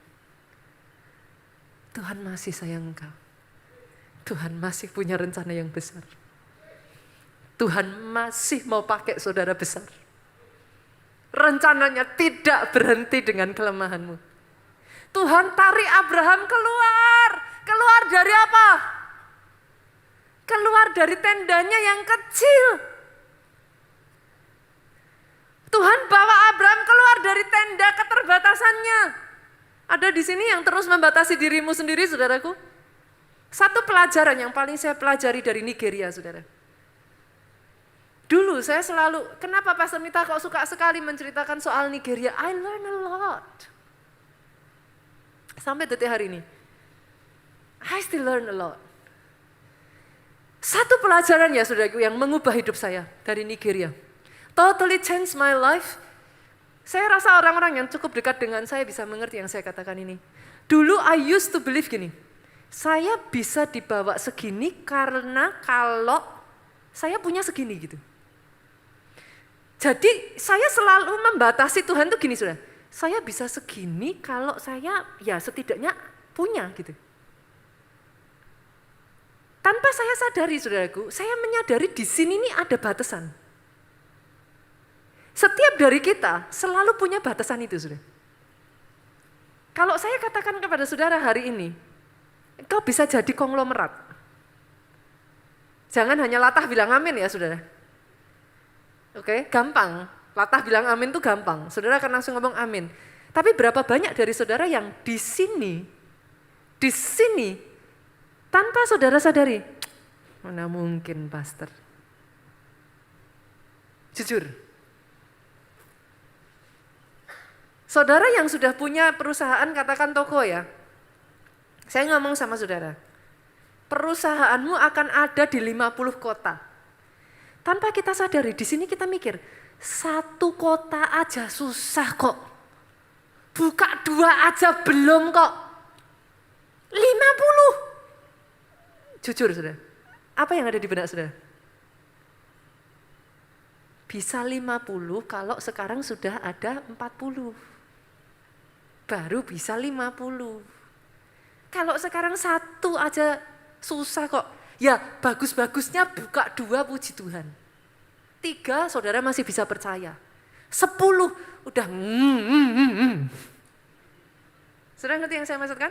Tuhan masih sayang engkau. Tuhan masih punya rencana yang besar. Tuhan masih mau pakai saudara besar. Rencananya tidak berhenti dengan kelemahanmu. Tuhan tarik Abraham keluar. Keluar dari apa? Keluar dari tendanya yang kecil. Tuhan bawa Abraham keluar dari tenda keterbatasannya. Ada di sini yang terus membatasi dirimu sendiri, saudaraku. Satu pelajaran yang paling saya pelajari dari Nigeria, saudara. Dulu saya selalu, kenapa Pastor Mita kok suka sekali menceritakan soal Nigeria? I learn a lot. Sampai detik hari ini. I still learn a lot. Satu pelajaran ya saudaraku yang mengubah hidup saya dari Nigeria. Totally changed my life. Saya rasa orang-orang yang cukup dekat dengan saya bisa mengerti yang saya katakan ini. Dulu I used to believe gini, saya bisa dibawa segini karena kalau saya punya segini gitu. Jadi saya selalu membatasi Tuhan tuh gini saudara, saya bisa segini kalau saya ya setidaknya punya gitu. Tanpa saya sadari saudaraku, saya menyadari di sini nih ada batasan. Setiap dari kita selalu punya batasan itu, saudara. Kalau saya katakan kepada saudara hari ini, engkau bisa jadi konglomerat. Jangan hanya latah bilang amin ya, saudara. Oke, gampang. Latah bilang amin itu gampang. Saudara akan langsung ngomong amin. Tapi berapa banyak dari saudara yang di sini, tanpa saudara sadari, mana mungkin, pastor. Jujur. Saudara yang sudah punya perusahaan, katakan toko ya. Saya ngomong sama saudara. Perusahaanmu akan ada di 50 kota. Tanpa kita sadari, di sini kita mikir, satu kota aja susah kok. Buka 2 aja belum kok. 50. Jujur saudara, apa yang ada di benak saudara? Bisa 50 kalau sekarang sudah ada 40. Baru bisa 50. Kalau sekarang 1 aja susah kok. Ya bagus-bagusnya buka 2 puji Tuhan. 3 saudara masih bisa percaya. 10 udah Saudara ngerti yang saya maksudkan?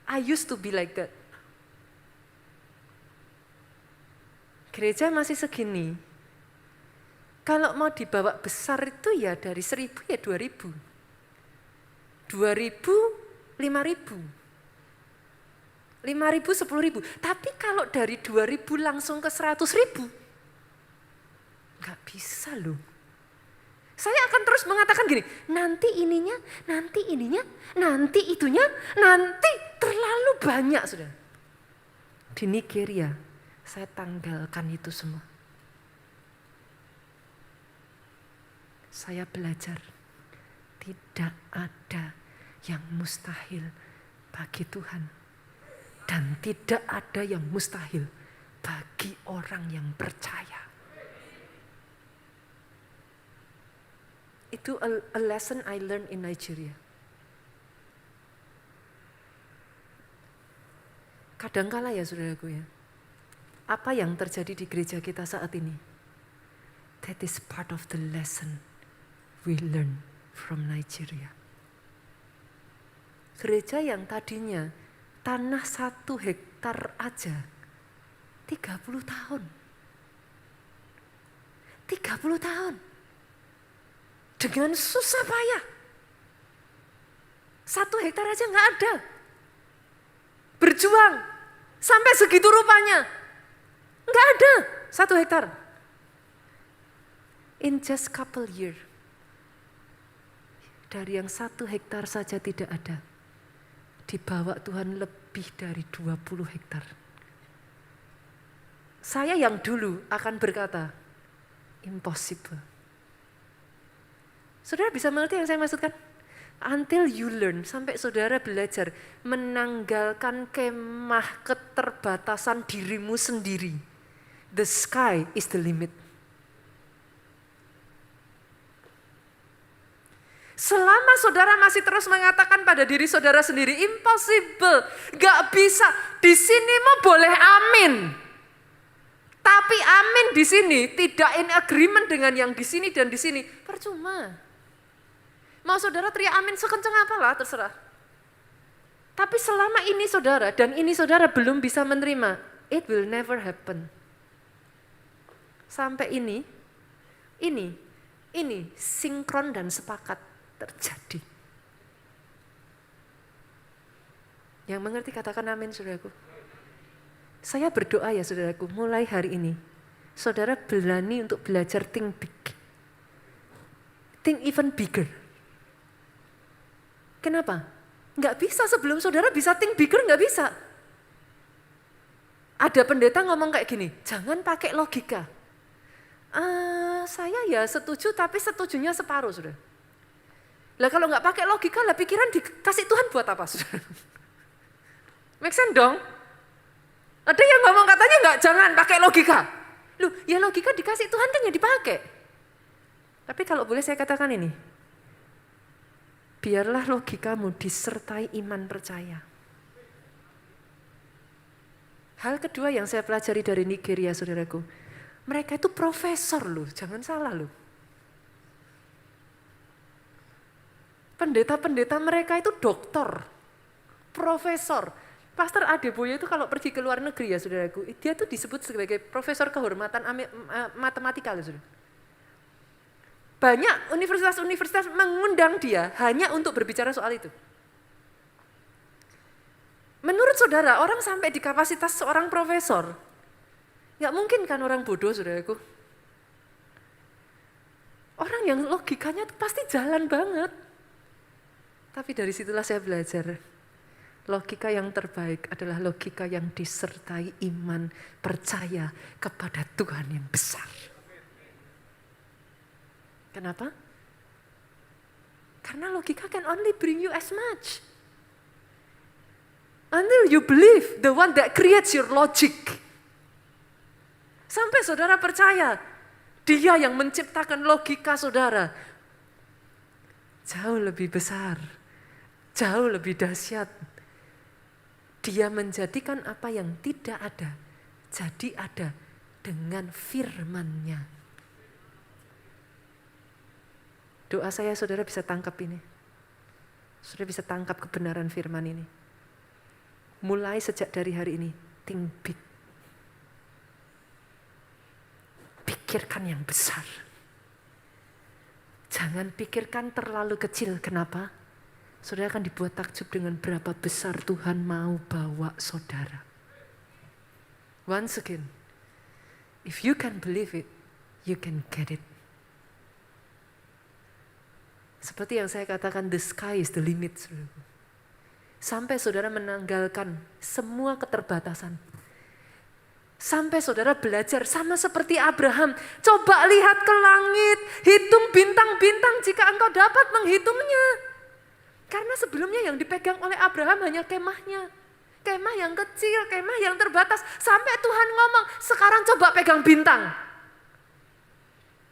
I used to be like that. Gereja masih segini. Kalau mau dibawa besar itu ya dari 1000 ya 2000. 2000, 5000. 5000, 10.000. Tapi kalau dari 2000 langsung ke 100.000, nggak bisa loh. Saya akan terus mengatakan gini, nanti ininya, nanti itunya, nanti terlalu banyak sudah. Di Nigeria, saya tanggalkan itu semua. Saya belajar. Tidak ada yang mustahil bagi Tuhan. Dan tidak ada yang mustahil bagi orang yang percaya. Itu a lesson I learned in Nigeria. Kadangkala ya saudaraku ya, apa yang terjadi di gereja kita saat ini, that is part of the lesson we learn from Nigeria. Gereja yang tadinya tanah 1 hektar aja 30 tahun. 30 tahun. Dengan susah payah. 1 hektar aja gak ada. Berjuang. Sampai segitu rupanya. Gak ada 1 hektar. In just couple year. Dari yang 1 hektar saja tidak ada. Dibawa Tuhan lebih dari 20 hektar. Saya yang dulu akan berkata, impossible. Saudara bisa mengerti yang saya maksudkan? Until you learn, sampai saudara belajar menanggalkan kemah keterbatasan dirimu sendiri. The sky is the limit. Selama saudara masih terus mengatakan pada diri saudara sendiri, impossible, gak bisa, di sini mau boleh amin. Tapi amin di sini tidak in agreement dengan yang di sini dan di sini, percuma. Mau saudara teriak amin sekencang apalah, terserah. Tapi selama ini saudara dan ini saudara belum bisa menerima, it will never happen. Sampai ini sinkron dan sepakat terjadi. Yang mengerti katakan amin saudaraku. Saya berdoa ya saudaraku, mulai hari ini, saudara berani untuk belajar think big. Think even bigger. Kenapa? Nggak bisa sebelum saudara bisa think bigger, nggak bisa. Ada pendeta ngomong kayak gini, jangan pakai logika. Saya ya setuju, tapi setujunya separuh saudara. Lah kalau nggak pakai logika, lah pikiran dikasih Tuhan buat apa saudara? Make sense dong? Ada yang ngomong katanya nggak, jangan pakai logika. Loh, ya logika dikasih Tuhan kan ya dipakai. Tapi kalau boleh saya katakan ini, biarlah logikamu disertai iman percaya. Hal kedua yang saya pelajari dari Nigeria, saudaraku, mereka itu profesor loh, jangan salah loh. Pendeta-pendeta mereka itu doktor, profesor. Pastor Adeboyo itu kalau pergi ke luar negeri ya saudaraku, dia tuh disebut sebagai profesor kehormatan matematika loh saudara. Banyak universitas-universitas mengundang dia hanya untuk berbicara soal itu. Menurut saudara, orang sampai di kapasitas seorang profesor, gak mungkin kan orang bodoh saudaraku. Orang yang logikanya tuh pasti jalan banget. Tapi dari situlah saya belajar, logika yang terbaik adalah logika yang disertai iman percaya kepada Tuhan yang besar. Kenapa? Karena logika can only bring you as much. Until you believe the one that creates your logic. Sampai saudara percaya, dia yang menciptakan logika saudara. Jauh lebih besar, jauh lebih dahsyat. Dia menjadikan apa yang tidak ada, jadi ada dengan firman-Nya. Doa saya saudara bisa tangkap ini. Saudara bisa tangkap kebenaran firman ini. Mulai sejak dari hari ini, think big. Pikirkan yang besar. Jangan pikirkan terlalu kecil. Kenapa? Saudara akan dibuat takjub dengan berapa besar Tuhan mau bawa saudara. Once again, if you can believe it, you can get it. Seperti yang saya katakan, the sky is the limit. Sampai saudara menanggalkan semua keterbatasan. Sampai saudara belajar sama seperti Abraham. Coba lihat ke langit, hitung bintang-bintang jika engkau dapat menghitungnya. Karena sebelumnya yang dipegang oleh Abraham hanya kemahnya. Kemah yang kecil, kemah yang terbatas. Sampai Tuhan ngomong, sekarang coba pegang bintang.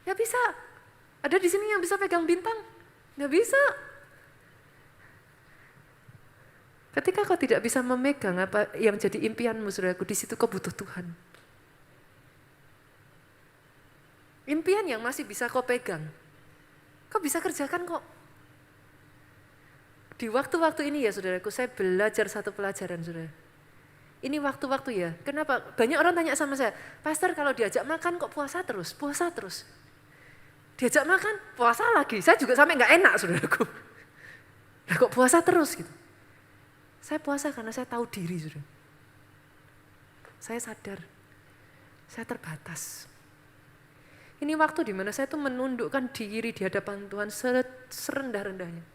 Gak bisa. Ada di sini yang bisa pegang bintang? Gak bisa. Ketika kau tidak bisa memegang apa yang jadi impianmu, saudaraku, di situ kau butuh Tuhan. Impian yang masih bisa kau pegang, kau bisa kerjakan kok. Di waktu-waktu ini ya saudaraku, saya belajar satu pelajaran, saudara. Ini waktu-waktu ya, kenapa? Banyak orang tanya sama saya, Pastor kalau diajak makan kok puasa terus, puasa terus. Diajak makan, puasa lagi. Saya juga sampai gak enak, saudaraku. Nah, kok puasa terus gitu. Saya puasa karena saya tahu diri, saudara. Saya sadar, saya terbatas. Ini waktu di mana saya tuh menundukkan diri di hadapan Tuhan serendah-rendahnya.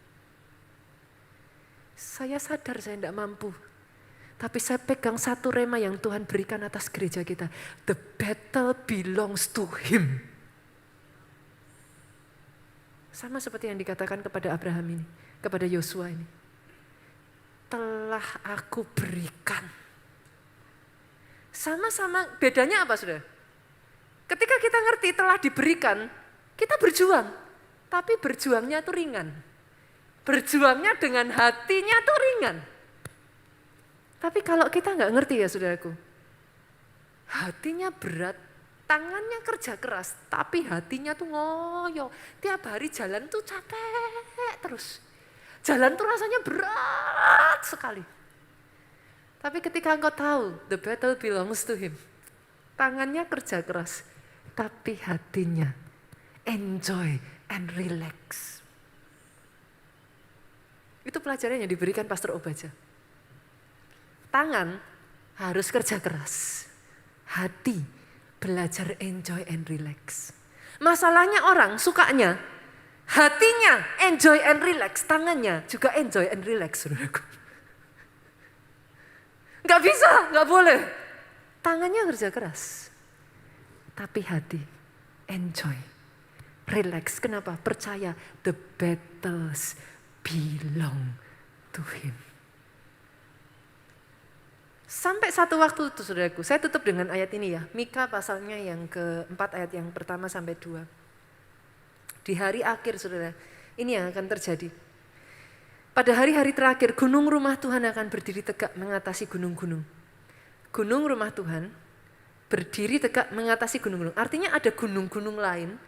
Saya sadar saya tidak mampu. Tapi saya pegang satu rema yang Tuhan berikan atas gereja kita. The battle belongs to Him. Sama seperti yang dikatakan kepada Abraham ini, kepada Yosua ini. Telah aku berikan. Sama-sama, bedanya apa saudara? Ketika kita ngerti telah diberikan, kita berjuang. Tapi berjuangnya itu ringan. Berjuangnya dengan hatinya itu ringan. Tapi kalau kita nggak ngerti ya saudaraku, hatinya berat, tangannya kerja keras, tapi hatinya tuh ngoyo. Tiap hari jalan tuh capek terus. Jalan tuh rasanya berat sekali. Tapi ketika engkau tahu, the battle belongs to Him. Tangannya kerja keras, tapi hatinya enjoy and relax. Itu pelajaran yang diberikan Pastor Obaja. Tangan harus kerja keras. Hati belajar enjoy and relax. Masalahnya orang sukanya hatinya enjoy and relax, tangannya juga enjoy and relax, saudaraku. Gak bisa, gak boleh. Tangannya kerja keras, tapi hati enjoy, relax. Kenapa? Percaya the battles belong to Him. Sampai satu waktu itu saudaraku, saya tutup dengan ayat ini ya. Mika pasalnya yang keempat ayat yang pertama sampai 2. Di hari akhir saudara, ini yang akan terjadi. Pada hari-hari terakhir, gunung rumah Tuhan akan berdiri tegak mengatasi gunung-gunung. Gunung rumah Tuhan berdiri tegak mengatasi gunung-gunung. Artinya ada gunung-gunung lain,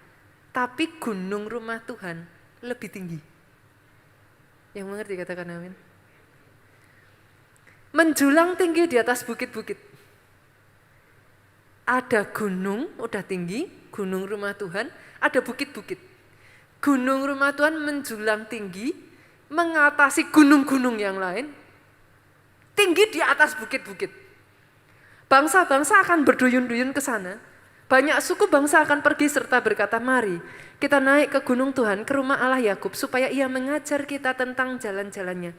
tapi gunung rumah Tuhan lebih tinggi. Yang mengerti katakan amin. Menjulang tinggi di atas bukit-bukit. Ada gunung, udah tinggi, gunung rumah Tuhan, ada bukit-bukit. Gunung rumah Tuhan menjulang tinggi, mengatasi gunung-gunung yang lain, tinggi di atas bukit-bukit. Bangsa-bangsa akan berduyun-duyun ke sana. Banyak suku bangsa akan pergi serta berkata, mari kita naik ke gunung Tuhan, ke rumah Allah Yakub, supaya Ia mengajar kita tentang jalan-jalannya.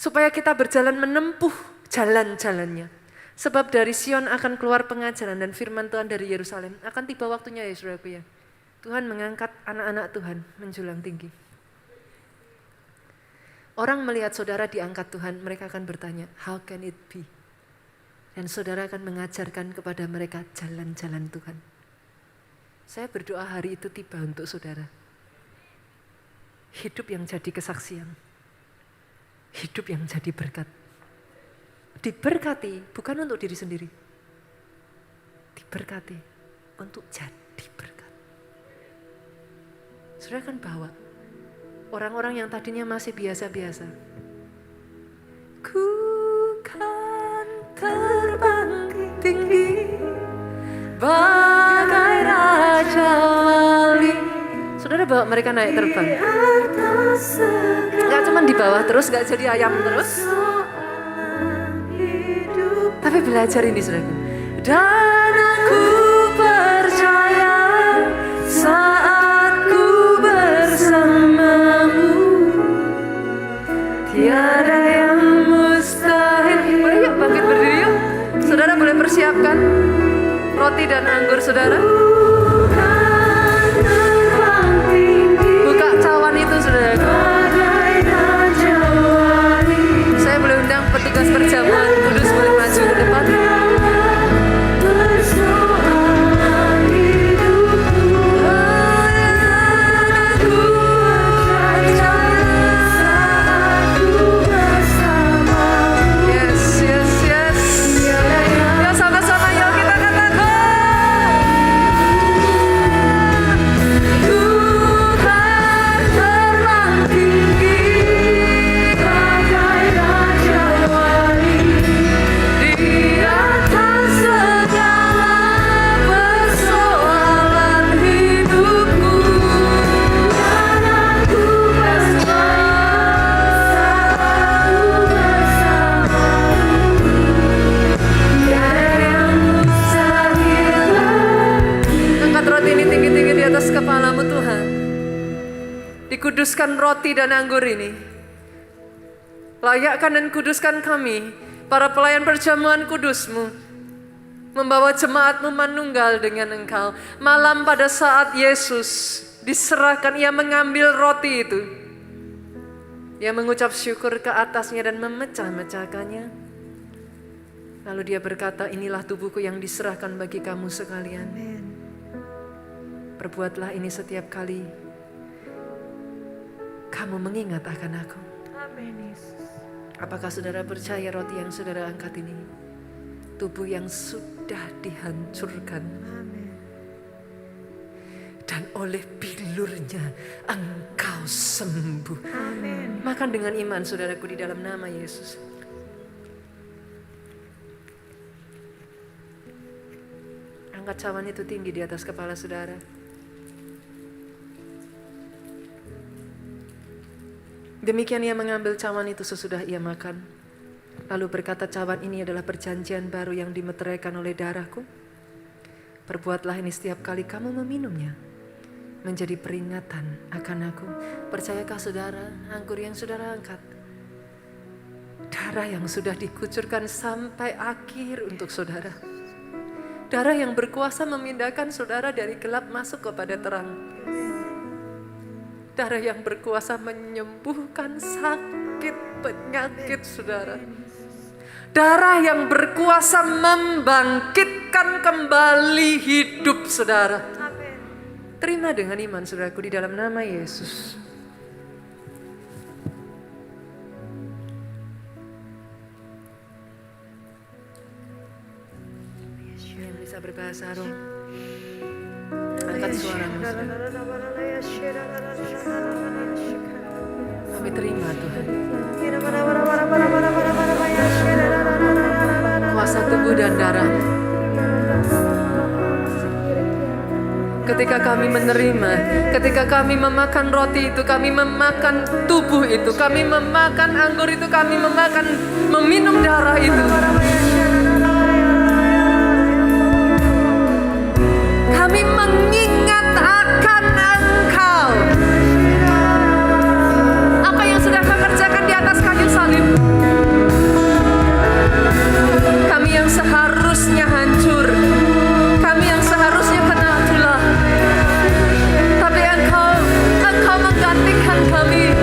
Supaya kita berjalan menempuh jalan-jalannya. Sebab dari Sion akan keluar pengajaran dan firman Tuhan dari Yerusalem. Akan tiba waktunya ya saudaraku ya. Tuhan mengangkat anak-anak Tuhan menjulang tinggi. Orang melihat saudara diangkat Tuhan, mereka akan bertanya, how can it be? Dan saudara akan mengajarkan kepada mereka jalan-jalan Tuhan. Saya berdoa hari itu tiba untuk saudara. Hidup yang jadi kesaksian. Hidup yang jadi berkat. Diberkati bukan untuk diri sendiri. Diberkati untuk jadi berkat. Saudara kan bawa orang-orang yang tadinya masih biasa-biasa. Ku kan terbang tinggi bagai raja wali. Saudara bawa mereka naik terbang. Gak cuma di bawah terus, gak jadi ayam terus. Tapi belajar ini saudara. Dan aku percaya saat ku bersamamu tiada yang mustahil. Boleh yuk bangkit berdiri yuk. Saudara boleh persiapkan. dan anggur saudara. Buka cawan itu saudara. Saya boleh undang petugas perjamuan kudus boleh maju ke depan. Kepalamu Tuhan, dikuduskan roti dan anggur ini. Layakkan dan kuduskan kami, para pelayan perjamuan kudus-Mu, membawa jemaat-Mu manunggal dengan Engkau. Malam pada saat Yesus diserahkan, Ia mengambil roti itu. Ia mengucap syukur ke atasnya dan memecah-mecahkannya. Lalu Dia berkata, inilah tubuhku yang diserahkan bagi kamu sekalian. Perbuatlah ini setiap kali kamu mengingat akan aku. Amin, Yesus. Apakah saudara percaya roti yang saudara angkat ini tubuh yang sudah dihancurkan? Amin. Dan oleh bilurnya engkau sembuh. Amin. Makan dengan iman saudaraku di dalam nama Yesus. Angkat cawan itu tinggi di atas kepala saudara. Demikian Ia mengambil cawan itu sesudah Ia makan. Lalu berkata, cawan ini adalah perjanjian baru yang dimeteraikan oleh darahku. Perbuatlah ini setiap kali kamu meminumnya, menjadi peringatan akan aku. Percayakah saudara, anggur yang saudara angkat, darah yang sudah dikucurkan sampai akhir untuk saudara. Darah yang berkuasa memindahkan saudara dari gelap masuk kepada terang. Darah yang berkuasa menyembuhkan sakit penyakit saudara. Darah yang berkuasa membangkitkan kembali hidup saudara. Terima dengan iman saudaraku di dalam nama Yesus. Yang bisa berbahasa roh, angkat suaramu saudara. Kami terima Tuhan kuasa tubuh dan darah. Ketika kami menerima, ketika kami memakan roti itu, kami memakan tubuh itu, kami memakan anggur itu, kami meminum darah itu. Kami mengingat akan Engkau. Apa yang sudah Kau kerjakan di atas kayu salib. Kami yang seharusnya hancur, kami yang seharusnya kena tulah, tapi Engkau menggantikan kami,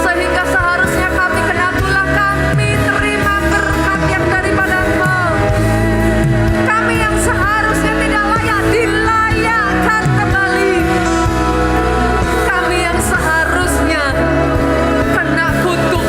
sehingga seharusnya kami kena tulah, kami terima berkat yang daripada Engkau. Kami yang seharusnya tidak layak dilayakkan kembali, kami yang seharusnya kena kutuk,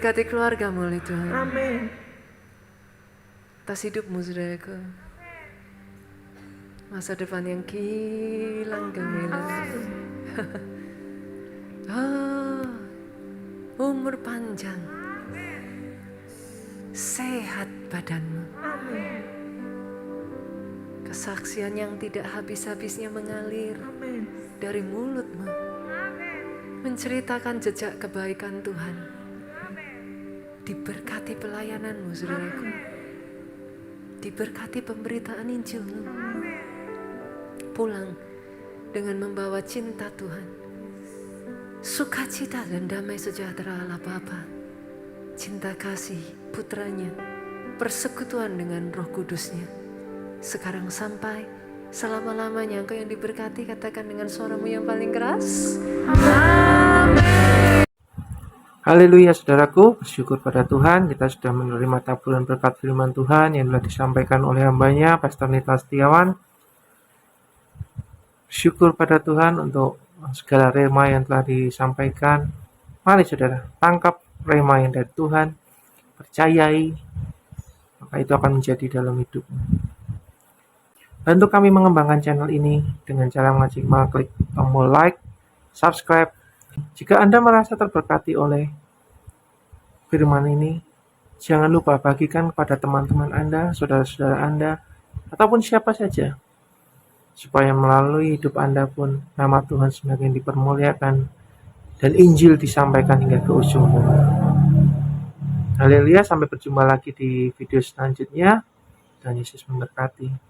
Berkati keluargamu oleh Tuhan. Amin. Atas hidupmu saudaraku. Masa depan yang kilang gemilang. Umur panjang. Sehat badanmu. Amin. Kesaksian yang tidak habis-habisnya mengalir Amin. dari mulutmu. Menceritakan jejak kebaikan Tuhan. Diberkati pelayananmu saudaraku. Diberkati pemberitaan Injilmu. Pulang dengan membawa cinta Tuhan. Sukacita dan damai sejahtera Allah Bapa. Cinta kasih putranya. Persekutuan dengan Roh Kudusnya. Sekarang sampai selama-lamanya. Engkau yang diberkati, katakan dengan suaramu yang paling keras. Haleluya saudaraku, bersyukur pada Tuhan kita sudah menerima taburan berkat firman Tuhan yang telah disampaikan oleh hambanya Pastor Nita Setiawan. Bersyukur pada Tuhan untuk segala rema yang telah disampaikan. Mari saudara, tangkap rema yang dari Tuhan, percayai, maka itu akan menjadi dalam hidupmu. Bantu kami mengembangkan channel ini dengan cara mengklik tombol like, subscribe. Jika Anda merasa terberkati oleh firman ini, jangan lupa bagikan kepada teman-teman Anda, saudara-saudara Anda, ataupun siapa saja, supaya melalui hidup Anda pun nama Tuhan semakin dipermuliakan dan Injil disampaikan hingga ke ujung bumi. Haleluya, sampai berjumpa lagi di video selanjutnya. Dan Yesus memberkati.